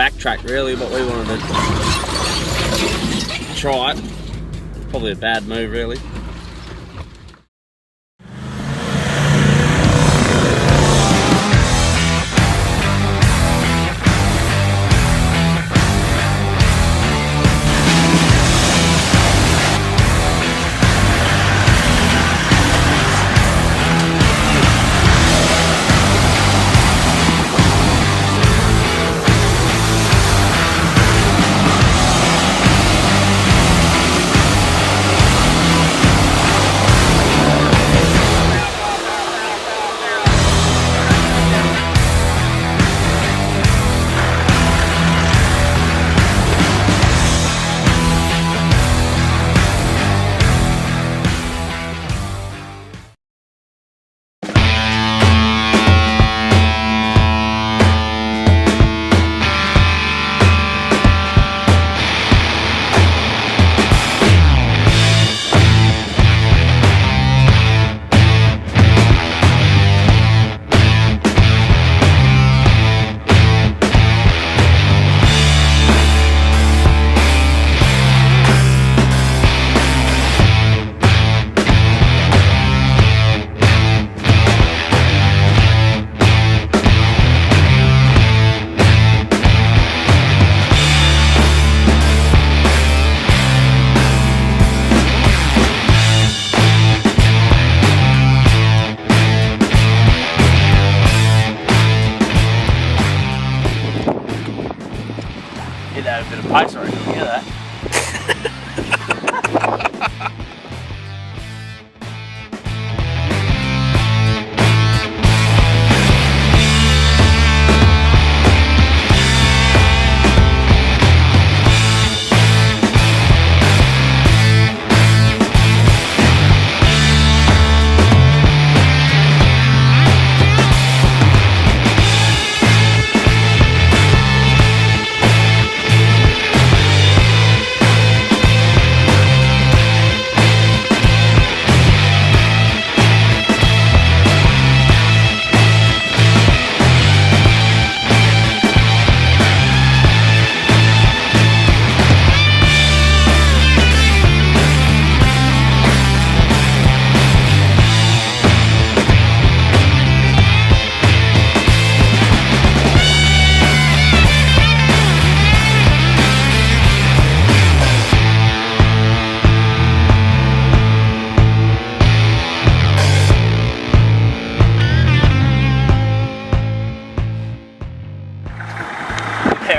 backtrack really, but we wanted to try it. Probably a bad move really. That a bit of pace, I reckon. You hear that?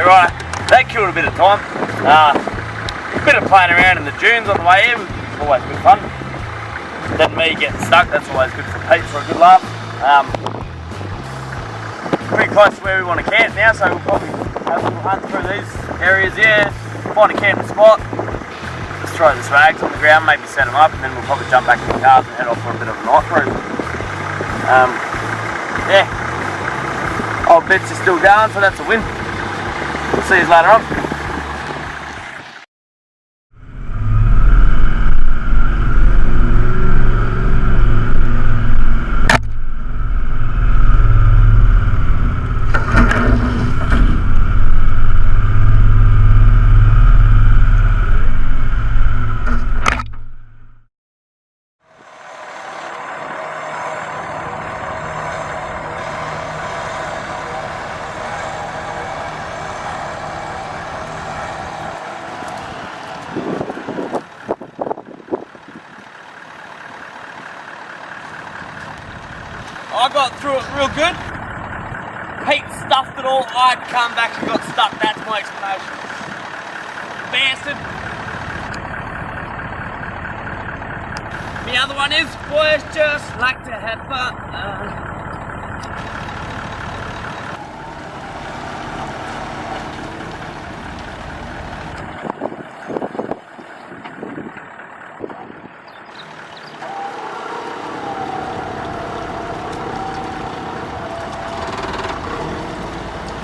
Right, that killed a bit of time. A bit of playing around in the dunes on the way in, always good fun. Then me getting stuck, that's always good for Pete for a good laugh. Pretty close to where we want to camp now, so we'll probably have a little hunt through these areas here, find a camping spot, just throw the swags on the ground, maybe set them up, and then we'll probably jump back in the cars and head off for a bit of a night cruise. Yeah, old bits are still going, so that's a win. We'll see you later on. I got through it real good. Pete stuffed it all. I'd come back and got stuck. That's my explanation. Bastard. The other one is, boys just like to have fun.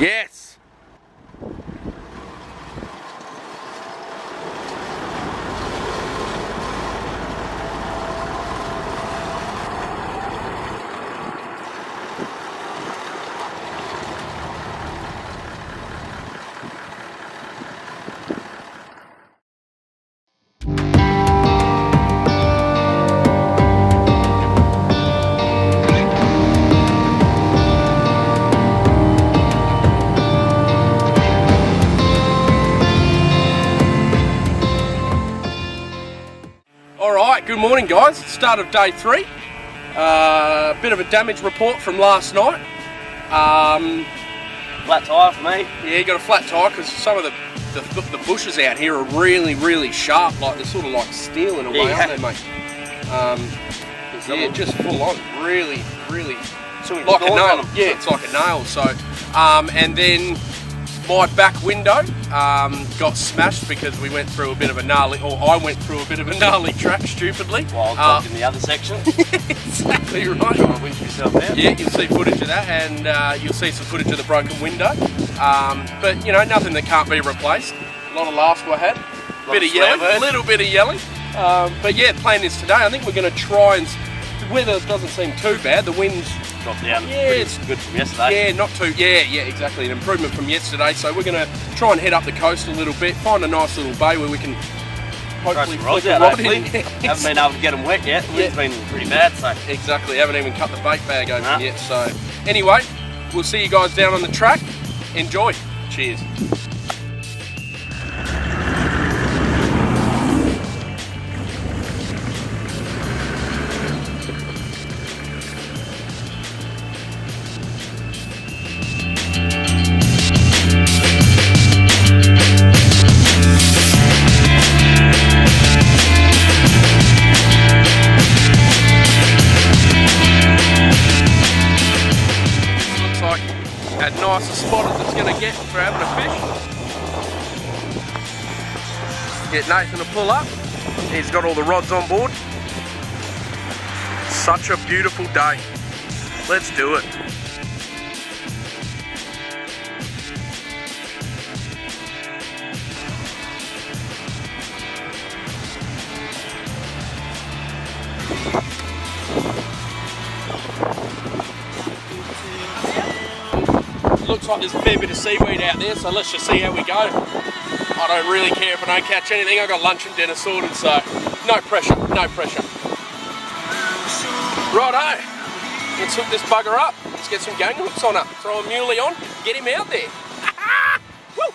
Yes. morning guys, start of day 3. Bit of a damage report from last night. Flat tyre for me. Yeah, you got a flat tyre because some of the bushes out here are really sharp, like they're sort of like steel in a way, aren't they, mate? Yeah, just full on, really like a nail. Yeah, it's like a nail. So, and then my back window got smashed because we went through a bit of a gnarly, or I went through a bit of a gnarly track stupidly. While I was in the other section. Exactly right. Trying to winch yourself down. Yeah, you'll see footage of that, and you'll see some footage of the broken window. But you know, nothing that can't be replaced. A lot of laughs were had. Bit of yelling, a little bit of yelling. But yeah, the plan is today. I think we're going to try and. The weather doesn't seem too bad. The wind's dropped down. Yeah, it's good from yesterday. Yeah, not too. Yeah, exactly. An improvement from yesterday. So we're going to try and head up the coast a little bit, find a nice little bay where we can hopefully rods flick out. a rod Hopefully. in. Haven't been able to get them wet yet. The wind's been pretty bad. So exactly. Haven't even cut the bait bag open yet. So anyway, we'll see you guys down on the track. Enjoy. Cheers. Nicest spot as it's going to get for having a fish. Get Nathan to pull up. He's got all the rods on board. Such a beautiful day. Let's do it. Looks like there's a fair bit of seaweed out there, so let's just see how we go. I don't really care if I don't catch anything. I've got lunch and dinner sorted, so no pressure, no pressure. Righto, let's hook this bugger up. Let's get some gang hooks on it. Throw a muley on, get him out there. Woo!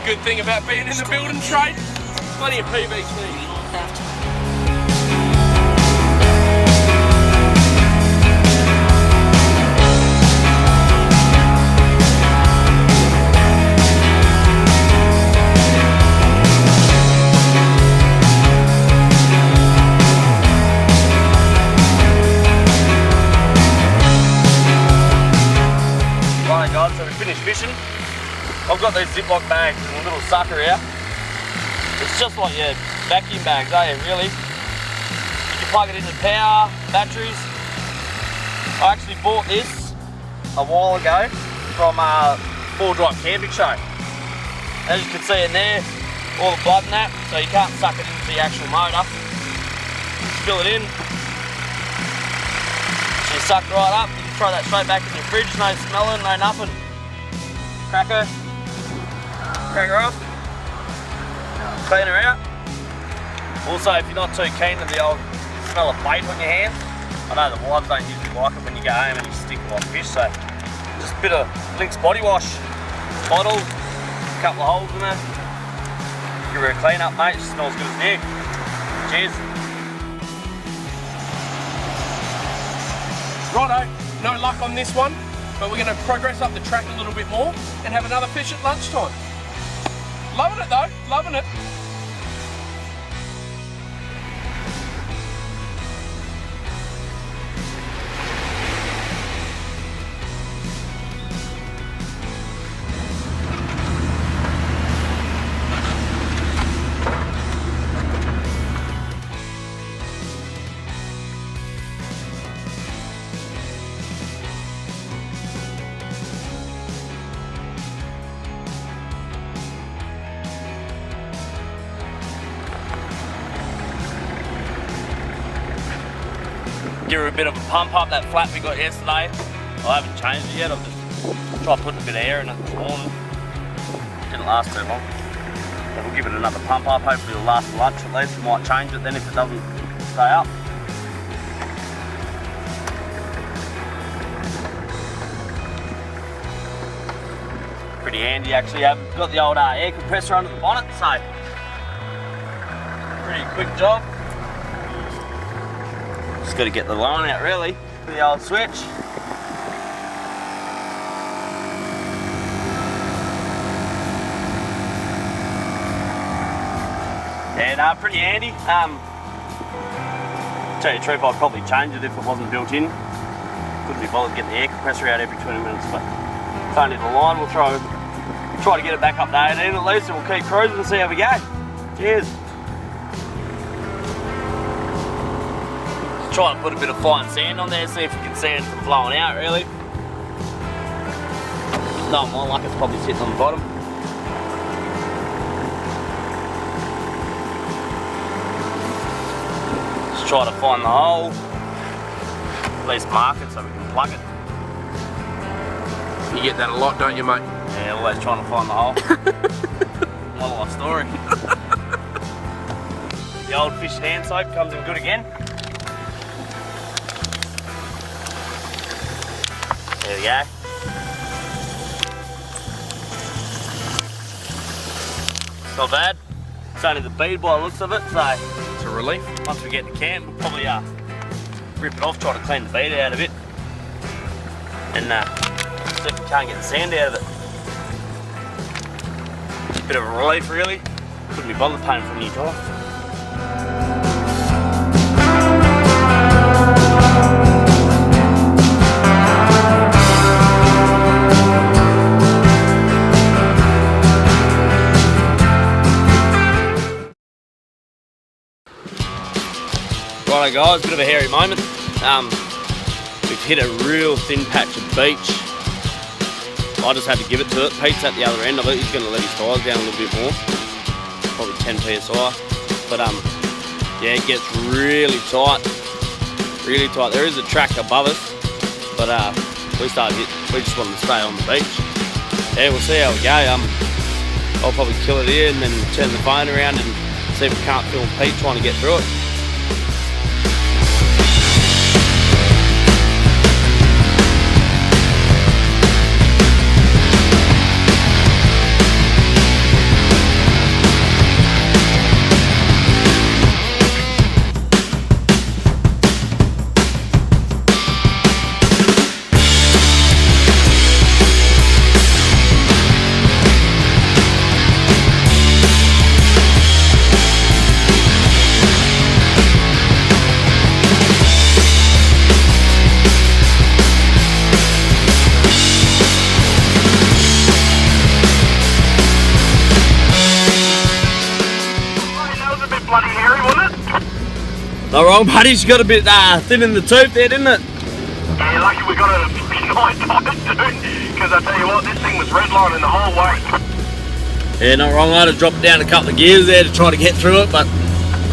Good thing about being in the building trade, plenty of PVC. Right guys, so we finished fishing. I've got these Ziploc bags and a little sucker here. It's just like your vacuum bags, really. You can plug it into power, batteries. I actually bought this a while ago from a 4-Drive camping show. As you can see in there, all the blood in that, so you can't suck it into the actual motor. Just fill it in. So you suck right up, you can throw that straight back in your fridge, no smelling, no nothing. Cracker off, clean her out. Also, if you're not too keen to the old smell of bait on your hands, I know the wives don't usually like it when you go home and you stick them on fish, so just a bit of Lynx body wash, bottle, a couple of holes in there. Give her a clean up, mate, she smells good as new. Cheers. Righto, no luck on this one, but we're going to progress up the track a little bit more and have another fish at lunchtime. Loving it though, loving it. Give her a bit of a pump up, that flap we got yesterday. I haven't changed it yet, I've just tried putting a bit of air in it this morning. Didn't last too long. Have a We'll give it another pump up, hopefully it'll last for lunch at least. We might change it then if it doesn't stay up. Pretty handy actually. I've got the old air compressor under the bonnet, so pretty quick job. Just got to get the line out really for the old switch. Yeah, pretty handy. Tell you the truth, I'd probably change it if it wasn't built in. Couldn't be bothered getting the air compressor out every 20 minutes, but it's only the line. We'll try to get it back up to 18 at least, and we'll keep cruising and see how we go. Cheers. Just try and put a bit of fine sand on there, see if we can see it from flowing out really. No, more like it's probably sitting on the bottom. Just try to find the hole. At least mark it so we can plug it. You get that a lot, don't you, mate? Yeah, always trying to find the hole. My life story. The old fish hand soap comes in good again. There we go. It's not bad. It's only the bead by the looks of it, so It's a relief. once we get to camp, we'll probably rip it off, try to clean the bead out of it, and see if we can't get the sand out of it. Bit of a relief really. Couldn't be bothered paying for a new tyre. Righto guys, bit of a hairy moment. We've hit a real thin patch of beach. I just had to give it to it. Pete's at the other end of it. He's going to let his tyres down a little bit more. Probably 10 psi. But yeah, it gets really tight. Really tight. There is a track above us, but we just wanted to stay on the beach. Yeah, we'll see how we go. I'll probably kill it here and then turn the phone around and see if we can't film Pete trying to get through it. Not wrong, buddy. She got a bit thin in the tooth there, didn't it? Yeah, lucky we got it at 59 times soon, because I tell you what, this thing was redlining the whole way. Yeah, not wrong. I had to drop it down a couple of gears there to try to get through it, but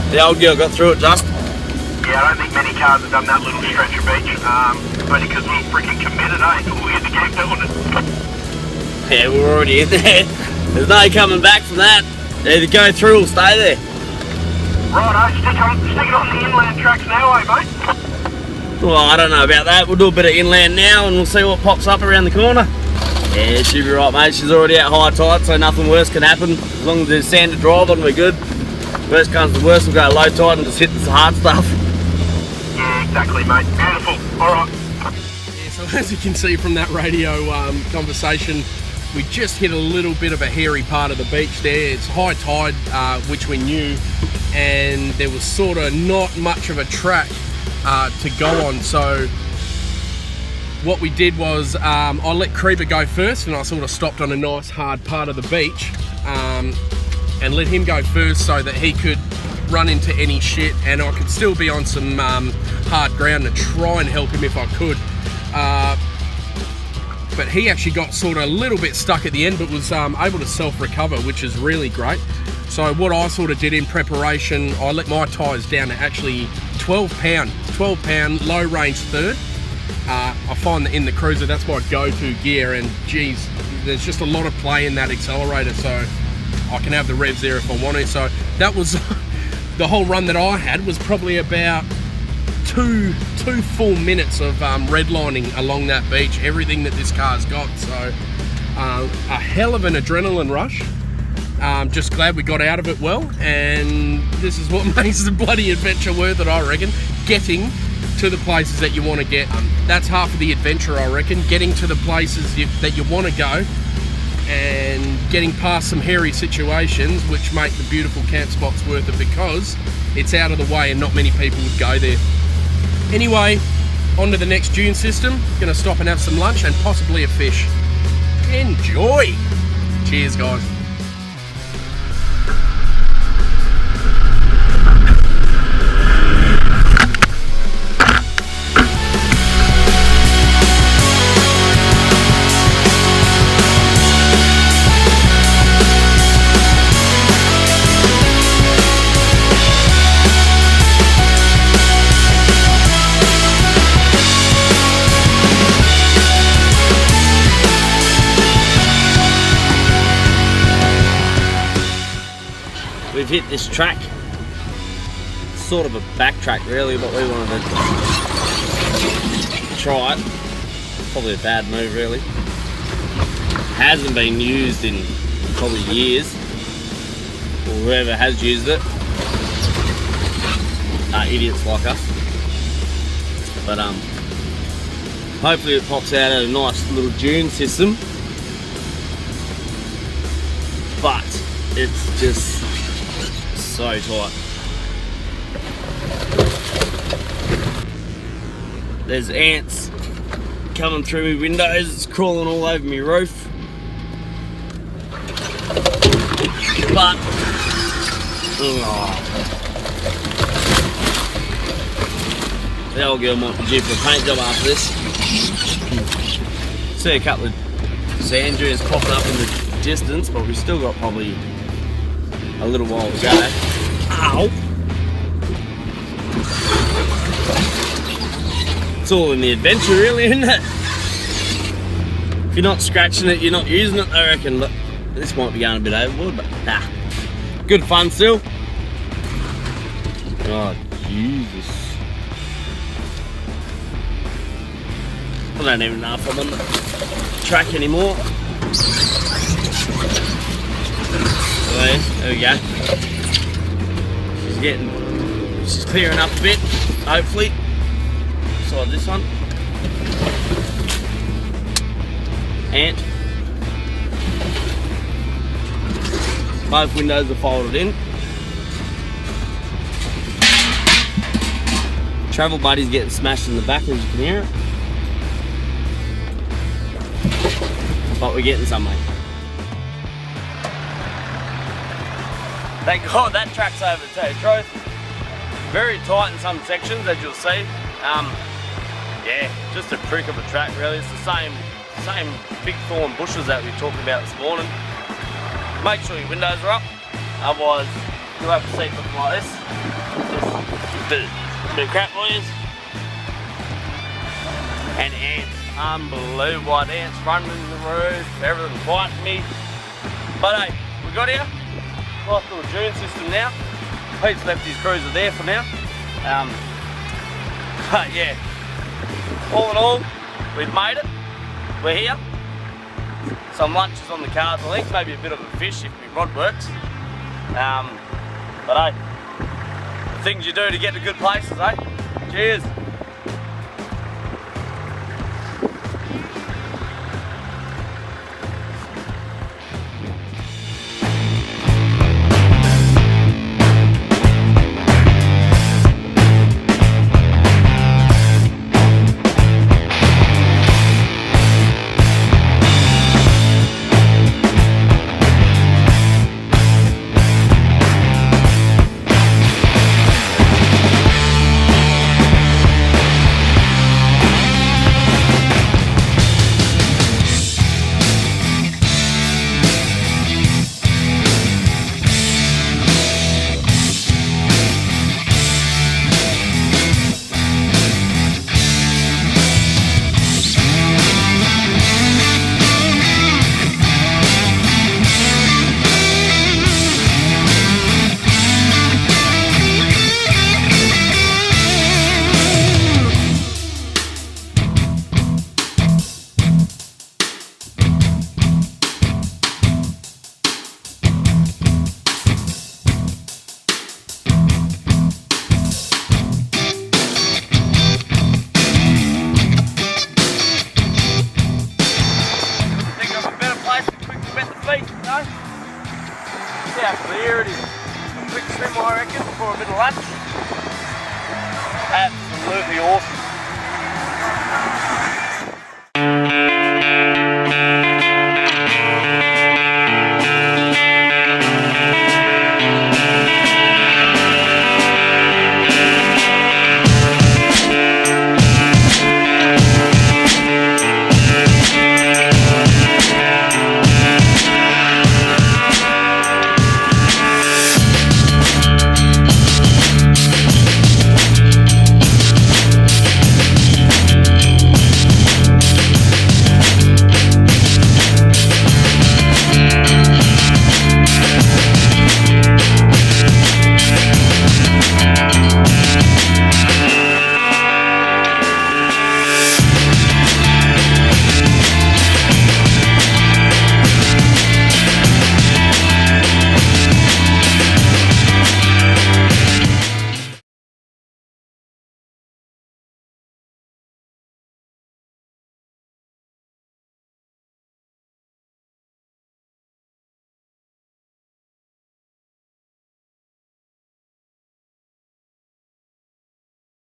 the old girl got through it just. Yeah, I don't think many cars have done that little stretch of beach, only because we were freaking committed, eh? We had to keep doing it. Yeah, we're already in there. There's no coming back from that. Either go through or stay there. Righto, stick it on the inland tracks now, eh, mate? Well, I don't know about that. We'll do a bit of inland now and we'll see what pops up around the corner. Yeah, she'll be right, mate. She's already at high tide, so nothing worse can happen. As long as there's sand to drive on, we're good. Worst comes to worst, we'll go low tide and just hit the hard stuff. Yeah, exactly, mate. Beautiful. All right. Yeah, so as you can see from that radio conversation, we just hit a little bit of a hairy part of the beach there. It's high tide, which we knew, and there was sort of not much of a track to go on. So what we did was I let Creeper go first, and I sort of stopped on a nice hard part of the beach and let him go first so that he could run into any shit and I could still be on some hard ground to try and help him if I could. But he actually got sort of a little bit stuck at the end, but was able to self-recover, which is really great. So what I sort of did in preparation, I let my tyres down to actually 12 pound low range third. I find that in the cruiser, that's my go-to gear, and geez, there's just a lot of play in that accelerator. So I can have the revs there if I want to. So that was the whole run that I had was probably about two full minutes of redlining along that beach, everything that this car's got. So a hell of an adrenaline rush. Just glad we got out of it well, and this is what makes the bloody adventure worth it, I reckon. Getting to the places that you want to get. That's half of the adventure, I reckon. Getting to the places that you want to go and getting past some hairy situations which make the beautiful camp spots worth it because it's out of the way and not many people would go there. Anyway, on to the next dune system. Gonna stop and have some lunch and possibly a fish. Enjoy! Cheers, guys. We've hit this track, sort of a backtrack really, but we wanted to try it. Probably a bad move really. Hasn't been used in probably years, or whoever has used it are idiots like us. But hopefully it pops out at a nice little dune system. But it's just so tight. There's ants coming through my windows, it's crawling all over my roof. But the old girl might be due for a paint job after this. See a couple of sand dunes popping up in the distance, but we've still got probably a little while to go. Ow! It's all in the adventure really, isn't it? If you're not scratching it, you're not using it, I reckon. But this might be going a bit overboard, but nah. Good fun still. Oh, Jesus. I don't even know if I'm on the track anymore. There we go. She's clearing up a bit, hopefully. Beside this one. Ant. Both windows are folded in. Travel buddy's getting smashed in the back, as you can hear it. But we're getting somewhere. Thank God that track's over, to tell you the truth. Very tight in some sections, as you'll see. Yeah, just a prick of a track really. It's the same big thorn bushes that we talked about this morning. Make sure your windows are up, otherwise you'll have a seat looking like this. Just a bit of crap boys. And ants, unbelievable white ants running in the roof, everything's biting me. But hey, we got here. Nice little dune system now. Pete's left his cruiser there for now. But yeah, all in all, we've made it. We're here. Some lunch is on the cards, I think. Maybe a bit of a fish if my rod works. But hey, the things you do to get to good places, eh? Cheers. for a bit of lunch. Absolutely awesome